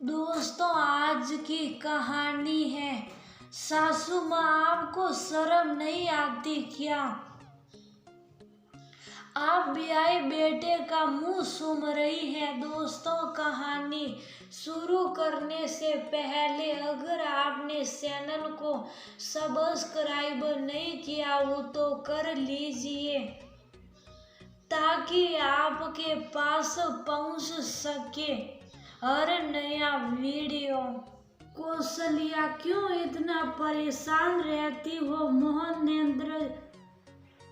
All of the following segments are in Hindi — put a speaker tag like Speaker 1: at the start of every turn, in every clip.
Speaker 1: दोस्तों, आज की कहानी है सासू माँ आपको शर्म नहीं आती क्या? आप ब्याहे बेटे का मुंह सूम रही है। दोस्तों, कहानी शुरू करने से पहले अगर आपने चैनल को सब्सक्राइब नहीं किया हो तो कर लीजिए ताकि आपके पास पहुंच सके हर नया वीडियो। कौशल्या, क्यों इतना परेशान रहती हो? मोहनेंद्र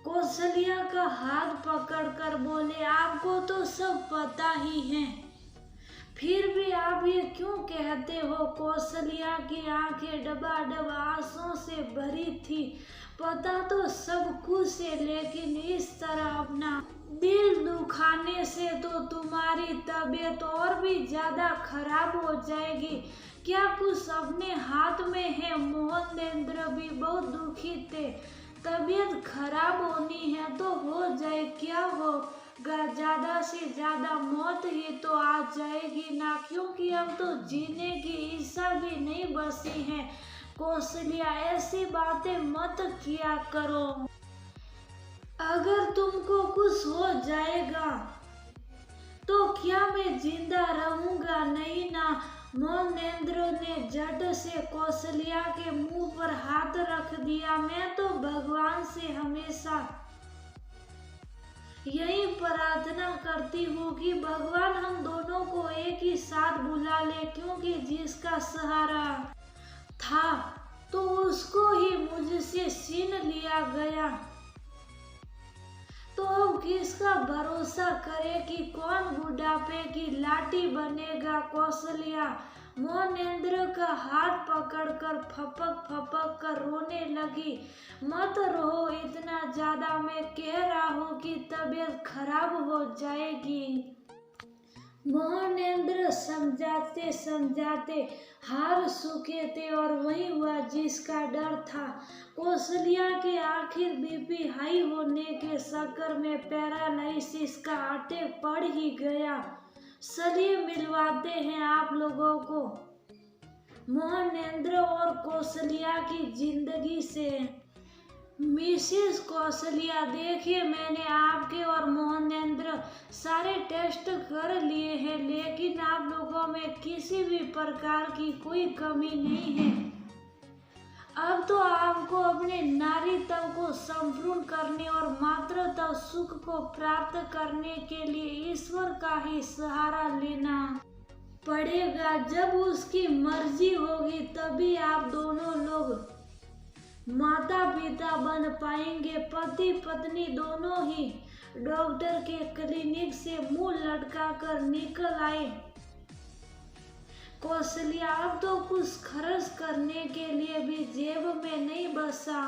Speaker 1: कौशल्या का हाथ पकड़कर बोले, आपको तो सब पता ही है, फिर भी आप ये क्यों कहते हो? कौशल्या की आंखें डबाडब आंसुओं से भरी थी। पता तो सब कुछ है, लेकिन इस तरह अपना दिल दुखाने से तो तुम्हारी तबीयत और भी ज्यादा खराब हो जाएगी। क्या कुछ अपने हाथ में है? मोहनेंद्र भी बहुत दुखी थे। तबीयत खराब होनी है तो हो जाए, क्या होगा, ज्यादा से ज्यादा मौत ही तो आ जाएगी ना, क्योंकि अब तो जीने की इच्छा भी नहीं बची है। कौशल्या, ऐसी बातें मत किया करो। अगर तुमको कुछ हो जाएगा तो क्या मैं जिंदा रहूंगा? नहीं ना। मोहनेंद्र ने झट से कौशल्या के मुंह पर हाथ रख दिया। मैं तो भगवान से हमेशा यही प्रार्थना करती हूँ कि भगवान हम दोनों को एक ही साथ बुला ले, क्योंकि जिसका सहारा था तो उसको ही मुझसे छीन लिया गया, तो अब किसका भरोसा करे कि कौन बुढ़ापे की लाठी बनेगा? कौशल्या मोहनेंद्र का हाथ पकड़कर फपक फपक कर रोने लगी। मत रो इतना ज्यादा, मैं कह रहा हूँ कि तबीयत खराब हो जाएगी। मोहनेंद्र समझाते समझाते हार चुके थे और वही हुआ जिसका डर था। कौशल्या के आखिर बीपी हाई होने के चक्कर में पैरालिसिस का अटैक पड़ ही गया। चलिए मिलवाते हैं आप लोगों को मोहनेंद्र और कौशल्या की जिंदगी से। मिसेस कौशल्या, देखिए मैंने आपके और मोहनेंद्र सारे टेस्ट कर लिए हैं, लेकिन आप लोगों में किसी भी प्रकार की कोई कमी नहीं है। अब तो आपको अपने नारीत्व को संपूर्ण करने और मातृत्व सुख को प्राप्त करने के लिए ईश्वर का ही सहारा लेना पड़ेगा। जब उसकी मर्जी होगी तभी आप दोनों लोग माता पिता बन पाएंगे। पति पत्नी दोनों ही डॉक्टर के क्लिनिक से मुंह लटका कर निकल आए। कौशल्या, अब तो कुछ खर्च करने के लिए भी जेब में नहीं बचा,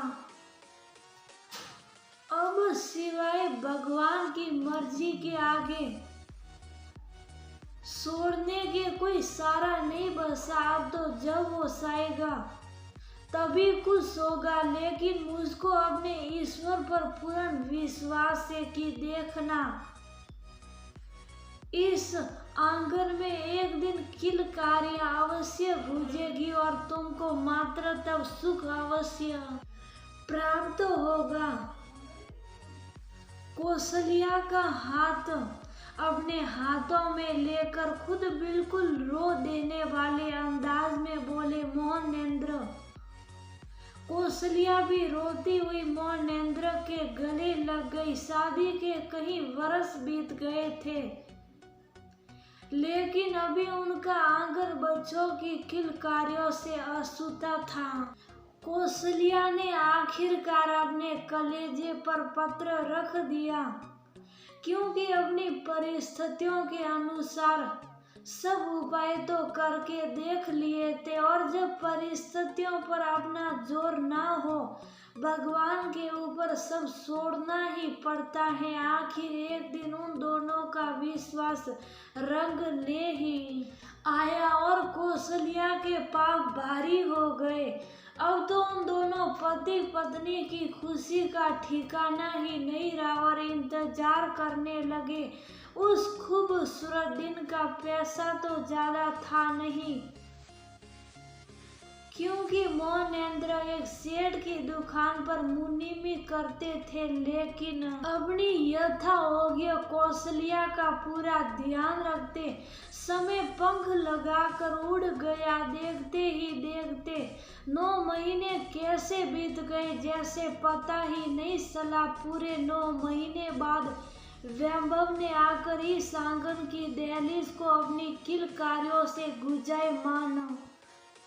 Speaker 1: अब सिवाय भगवान की मर्जी के आगे छोड़ने के कोई सहारा नहीं बचा। अब तो जब वो चाहेगा तभी कुछ होगा, लेकिन मुझको अपने ईश्वर पर पूर्ण विश्वास है कि देखना, इस आंगन में एक दिन किलकारी अवश्य गूंजेगी और तुमको मातृत्व सुख अवश्य प्राप्त होगा। कौशल्या का हाथ अपने हाथों में लेकर खुद बिल्कुल रो देने वाले अंदाज में बोले मोहनेंद्र। कौशल्या भी रोती हुई मोहनेंद्र के गले लग गई। शादी के कई वर्ष बीत गए थे, लेकिन अभी उनका आंगन बच्चों की किलकारियों से अछूता था। कौशल्या ने आखिरकार अपने कलेजे पर पत्र रख दिया, क्योंकि अपनी परिस्थितियों के अनुसार सब उपाय तो करके देख लिए थे, और जब परिस्थितियों पर अपना जोर ना हो, भगवान के ऊपर सब छोड़ना ही पड़ता है। आखिर एक दिन उन दोनों का विश्वास रंग ले ही आया और कौशल्या के पाप भारी हो गए। अब तो उन दोनों पति पत्नी की खुशी का ठिकाना ही नहीं रहा और इंतजार करने लगे उस खूबसूरत दिन का पैसा तो ज्यादा था नहीं, क्योंकि मोहनेंद्र एक सेठ की दुकान पर मुनीमी करते थे, लेकिन अपनी यथायोग्य कौशल्या का पूरा ध्यान रखते समय पंख लगाकर उड़ गया। देखते ही देखते 9 महीने कैसे बीत गए जैसे पता ही नहीं चला। पूरे 9 महीने बाद वैभव ने आकर इस आंगन की दहलीज को अपनी किलकारियों से गुंजायमान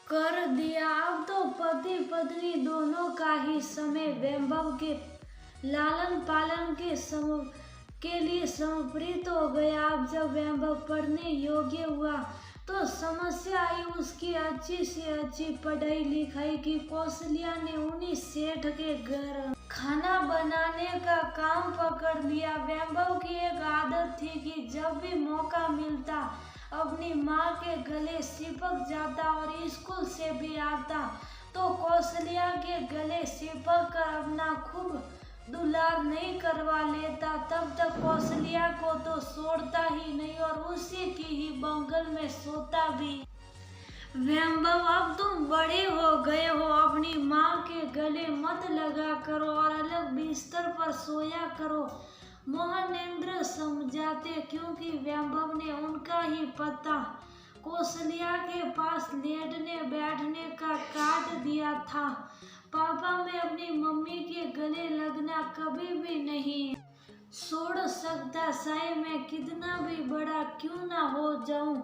Speaker 1: कर दिया। अब तो पति पत्नी दोनों का ही समय वैभव के लालन पालन के लिए समर्पित हो गया। अब जब वैभव पढ़ने योग्य हुआ तो समस्या आई उसकी अच्छी से अच्छी पढ़ाई लिखाई की। कौशल्या ने उन्हीं सेठ के घर खाना बनाने का काम पकड़ लिया। वैभव की एक आदत थी कि जब भी मौका मिलता अपनी माँ के गले चिपक जाता और स्कूल से भी आता तो कौशल्या के गले चिपक कर अपना खूब दुलार नहीं करवा लेता। तब तक कौशल्या को तो छोड़ता ही नहीं और उसी की ही बंगल में सोता भी। वैभव, अब तुम बड़े हो गए हो, अपनी माँ के गले मत लगा करो और अलग बिस्तर पर सोया करो, मोहनेंद्र समझाते, क्योंकि वैभव ने उनका ही पता कौशल्या के पास लेटने बैठने का काट दिया था। पापा, मैं अपनी मम्मी के गले लगना कभी भी नहीं छोड़ सकता, चाहे मैं कितना भी बड़ा क्यों ना हो जाऊं,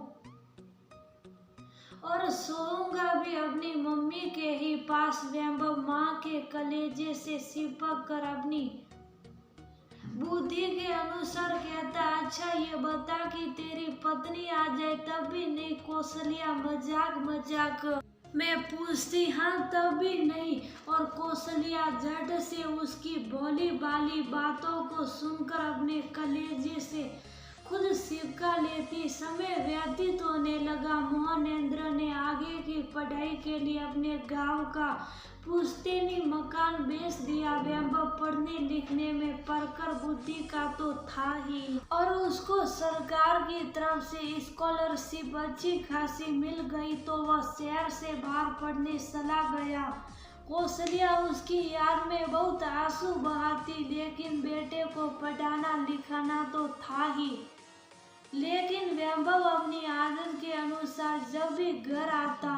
Speaker 1: और सोऊंगा भी अपनी मम्मी के ही पास। वैभव माँ के कलेजे से चिपक कर अपनी बुद्धि के अनुसार कहता, अच्छा ये बता कि तेरी पत्नी आ जाए तब भी नहीं? कौशल्या मजाक में पूछती, हाँ तब भी नहीं। और कौशल्या झट से उसकी भोली भाली बातों को सुनकर अपने कलेजे से खुद सिक्का लेती। समय व्यतीत होने लगा। मोहनेंद्र ने आगे की पढ़ाई के लिए अपने गांव का पुश्तैनी मकान बेच दिया। वैभव पढ़ने लिखने में प्रखर बुद्धि का तो था ही, और उसको सरकार की तरफ से स्कॉलरशिप अच्छी खासी मिल गई तो वह शहर से बाहर पढ़ने चला गया। कौशल्या उसकी याद में बहुत आंसू बहाती, लेकिन बेटे को पढ़ाना लिखाना तो था ही। लेकिन वैभव अपनी आदत के अनुसार जब भी घर आता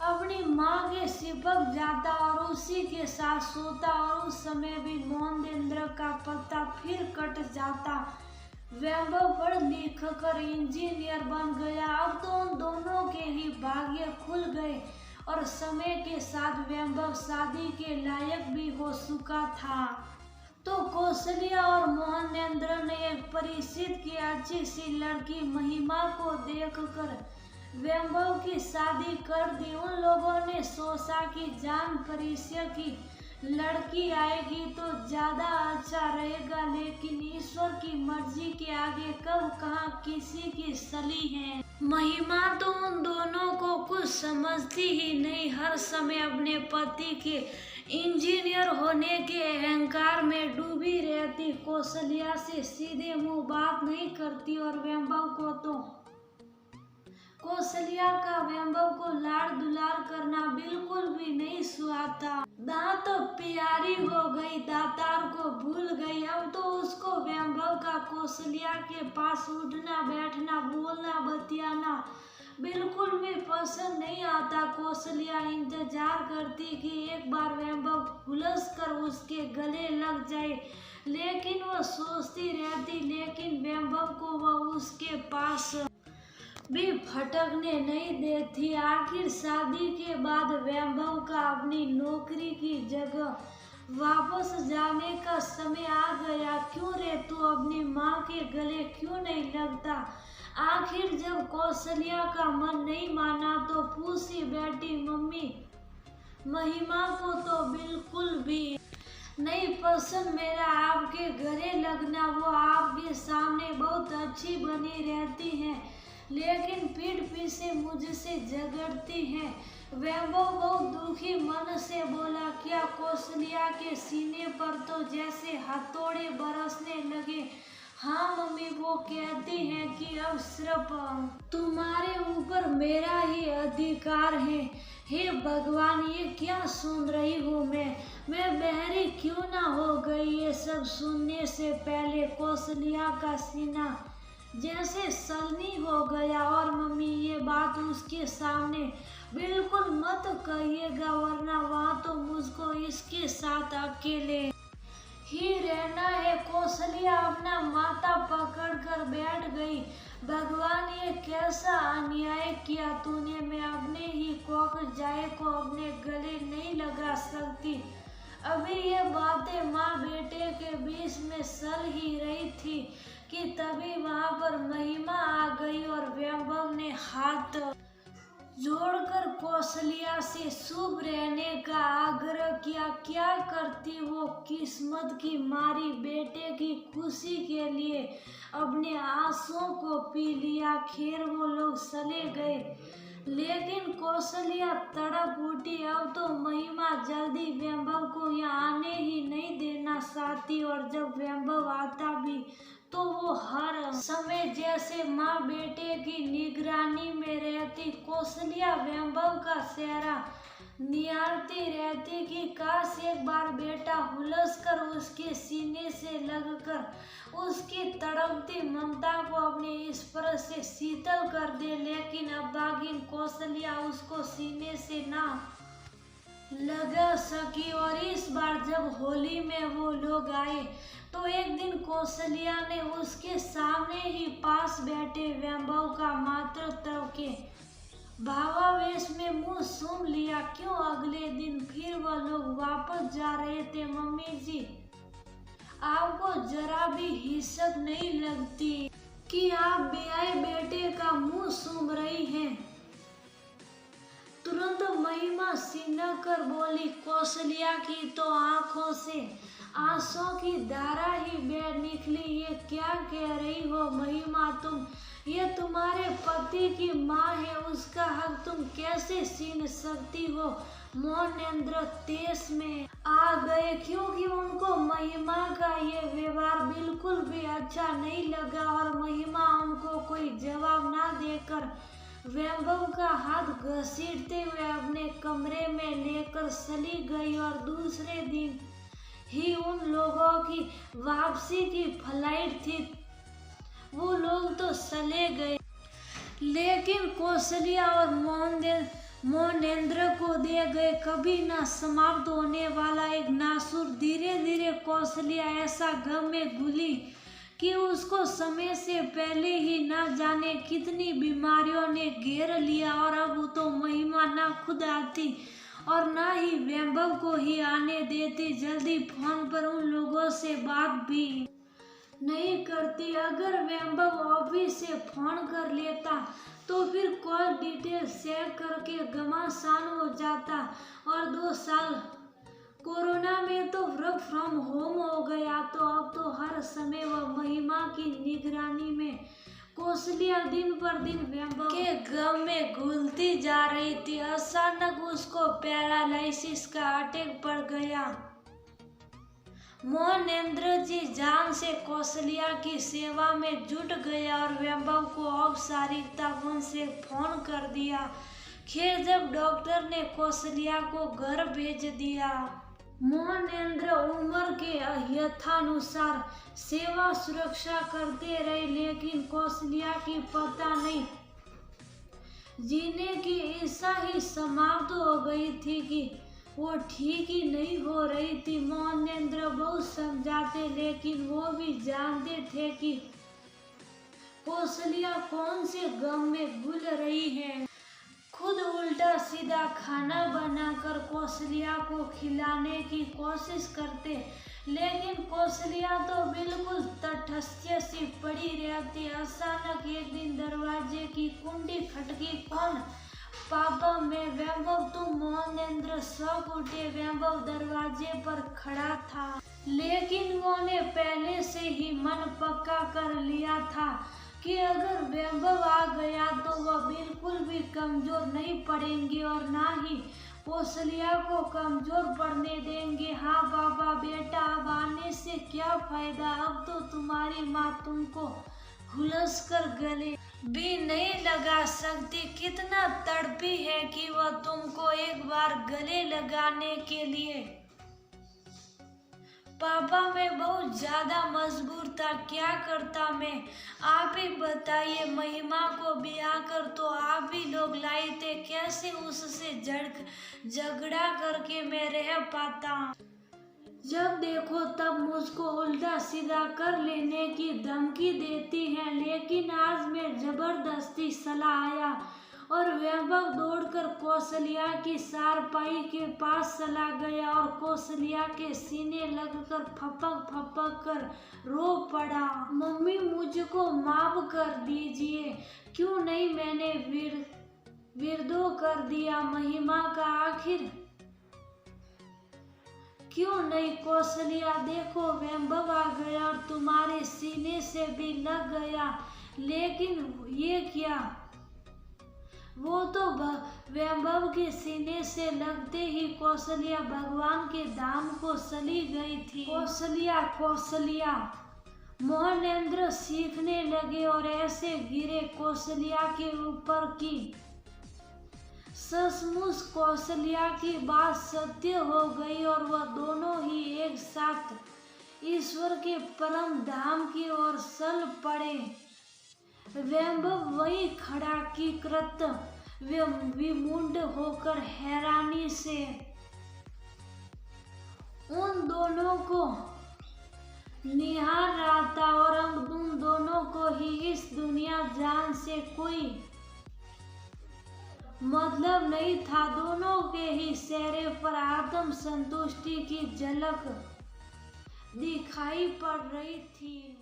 Speaker 1: अपनी माँ के चिपक जाता और उसी के साथ सोता, और उस समय भी मोहनेंद्र का पत्ता फिर कट जाता। वैभव पढ़ लिख कर इंजीनियर बन गया। अब तो उन दोनों के ही भाग्य खुल गए और समय के साथ वैभव शादी के लायक भी हो चुका था। तो कौशल्या और मोहनेंद्र ने एक परिचित की अच्छी सी लड़की महिमा को देखकर वैभव की शादी कर दी। उन लोगों ने सोचा कि जान परिचय की लड़की आएगी तो ज्यादा अच्छा रहेगा, लेकिन ईश्वर की मर्जी के आगे कब कहाँ किसी की सली है। महिमा तो उन दोनों को कुछ समझती ही नहीं, हर समय अपने पति के इंजीनियर होने के अहंकार में डूबी रहती। कौशल्या से सीधे मुंह बात नहीं करती और वैभव को तो कौशल्या का वैभव को लाड़ दुलार करना बिल्कुल भी नहीं सुहाता। दांत तो प्यारी हो गई, दातार को भूल गई। अब तो उसको वैभव का कौशल्या के पास उठना बैठना बोलना बतियाना बिल्कुल भी पसंद नहीं आता। कौशल्या इंतजार करती कि एक बार वैभव उलझ कर उसके गले लग जाए, लेकिन वह सोचती रहती, लेकिन वैभव को वह उसके पास भी फटकने नहीं देती। आखिर शादी के बाद वैभव का अपनी नौकरी की जगह वापस जाने का समय आ गया। क्यों रे, तू अपनी माँ के गले क्यों नहीं लगता? आखिर जब कौशल्या का मन नहीं माना तो पूछी बैठी, मम्मी महिमा को तो बिल्कुल भी नहीं पसंद मेरा आपके गले लगना। वो आपके सामने बहुत अच्छी बनी रहती है, लेकिन पीठ पीछे मुझसे झगड़ती है। वैभव बहुत दुखी मन से बोला, क्या? कौशल्या के सीने पर तो जैसे हथौड़े बरसने लगे। हाँ मम्मी, वो कहती हैं कि अब सिर्फ तुम्हारे ऊपर मेरा ही अधिकार है। हे भगवान, ये क्या सुन रही हूँ मैं बहरी क्यों ना हो गई। ये सब सुनने से पहले कौशल्या का सीना जैसे सलनी हो गया। और मम्मी, ये बात उसके सामने बिल्कुल मत कहिएगा, वरना वहाँ तो मुझको इसके साथ अकेले ही रहना है। कौशल्या अपना माथा पकड़कर बैठ गई। भगवान, ये कैसा अन्याय किया तूने। मैं अपने ही कोक जाए को अपने गले नहीं लगा सकती। अभी ये बातें माँ बेटे के बीच में सल ही रही थी कि तभी वहाँ पर महिमा आ गई और वैभव ने हाथ जोड़कर कौशल्या से शुभ रहने का आग्रह किया। क्या करती वो किस्मत की मारी, बेटे की खुशी के लिए अपने आंसुओं को पी लिया। खैर, वो लोग चले गए, लेकिन कौशल्या तड़प उठी। अब तो महिमा जल्दी वैभव को यहाँ आने ही नहीं देना चाहती, और जब वैभव आता भी तो वो हर समय जैसे माँ बेटे की निगरानी में रहती। कौशल्या वैभव का चेहरा निहारती रहती कि काश एक बार बेटा हुलस कर उसके सीने से लगकर उसकी तड़पती ममता को अपने स्पर्श से शीतल कर दे। लेकिन अभागिन कौशल्या उसको सीने से ना लगा सकी। और इस बार जब होली में वो लोग आए तो एक दिन कौशल्या ने उसके सामने ही पास बैठे वैभव का मातृत्व के भावावेश में मुंह सूंघ लिया। क्यों अगले दिन फिर वह लोग वापस जा रहे थे। मम्मी जी, आपको जरा भी हिचक नहीं लगती कि आप ब्याहे बेटे का मुंह सूंघ रही हैं। तुरंत महिमा सिनक कर बोली। कौशल्या की तो आंखों से आंसुओं की धारा ही बह निकली। ये क्या कह रही हो महिमा तुम? ये तुम्हारे पति की माँ है, उसका हक तुम कैसे छीन सकती हो? मोहनेंद्र तेज में आ गए, क्योंकि उनको महिमा का ये व्यवहार बिल्कुल भी अच्छा नहीं लगा। और महिमा उनको कोई जवाब ना देकर वैभव का हाथ घसीटते हुए अपने कमरे में लेकर चली गई। और दूसरे दिन ही उन लोगों की वापसी की फ्लाइट थी। वो लोग तो चले गए, लेकिन कौशल्या और मोहनेंद्र को दे गए कभी ना समाप्त होने वाला एक नासुर। धीरे धीरे कौशल्या ऐसा गम में घुली कि उसको समय से पहले ही ना जाने कितनी बीमारियों ने घेर लिया। और अब तो महिमा ना खुद आती और ना ही वैभव को ही आने देती। जल्दी फोन पर उन लोगों से बात भी नहीं करती। अगर वैभव ऑफिस से फोन कर लेता तो फिर कॉल डिटेल शेयर करके घमासान हो जाता। और 2 साल कोरोना में तो वर्क फ्रॉम होम हो गया, तो अब तो हर समय वह महिमा की निगरानी में कौशल्या दिन पर दिन वैभव के गम में घुलती जा रही थी। अचानक उसको पैरालिसिस का अटैक पड़ गया। मोहनेंद्र जी जान से कौशल्या की सेवा में जुट गया और वैभव को औपचारिकता से फोन कर दिया। खैर, जब डॉक्टर ने कौशल्या को घर भेज दिया, मोहनेंद्र उम्र के यथानुसार सेवा सुरक्षा करते रहे। लेकिन कौशल्या की पता नहीं जीने की इच्छा ही समाप्त हो गई थी कि वो ठीक ही नहीं हो रही थी। मोहनेंद्र बहुत समझाते, लेकिन वो भी जानते थे कि कौशल्या कौन से गम में घुल रही है। खुद उल्टा सीधा खाना बनाकर कौशल्या को खिलाने की कोशिश करते, लेकिन कौशल्या तो बिल्कुल तटस्थ सी पड़ी रहती। अचानक एक दिन दरवाजे की कुंडी खटकी। कौन? पापा, मैं वैभव। तुम? मोहनेंद्र सब उठे। वैभव दरवाजे पर खड़ा था, लेकिन वो ने पहले से ही मन पक्का कर लिया था कि अगर वैभव आ गया तो वह बिल्कुल भी कमजोर नहीं पड़ेंगे और ना ही कौशल्या को कमजोर पड़ने देंगे। हाँ बाबा, बेटा अब आने से क्या फायदा, अब तो तुम्हारी माँ तुमको घुलस कर गले भी नहीं लगा सकती। कितना तड़पी है कि वह तुमको एक बार गले लगाने के लिए। पापा मैं बहुत ज्यादा मजबूर था, क्या करता मैं, आप ही बताइए। महिमा को ब्याह कर तो आप ही लोग लाए थे, कैसे उससे झगड़ा करके मैं रह पाता। जब देखो तब मुझको उल्टा सीधा कर लेने की धमकी देती हैं, लेकिन आज मैं जबरदस्ती सलाह आया और वैभव दौड़कर कौशल्या की चारपाई के पास चला गया और कौशल्या के सीने लगकर फपक फपक कर रो पड़ा। मम्मी मुझको माफ कर दीजिए, क्यों नहीं मैंने विरोध कर दिया महिमा का, आखिर क्यों नहीं। कौशल्या देखो वैभव आ गया और तुम्हारे सीने से भी लग गया, लेकिन ये क्या, वो तो वैभव के सीने से लगते ही कौशल्या भगवान के धाम को चली गई थी। कौशल्या मोहनेंद्र सीखने लगे और ऐसे गिरे कौशल्या के ऊपर की सचमुच कौशल्या की बात सत्य हो गई और वह दोनों ही एक साथ ईश्वर के परम धाम की ओर चल पड़े। वैभव वही खड़ा की कृत विमुंड होकर हैरानी से उन दोनों को निहार रहा था और अब उन दोनों को ही इस दुनिया जान से कोई मतलब नहीं था। दोनों के ही चेहरे पर आत्म संतुष्टि की झलक दिखाई पड़ रही थी।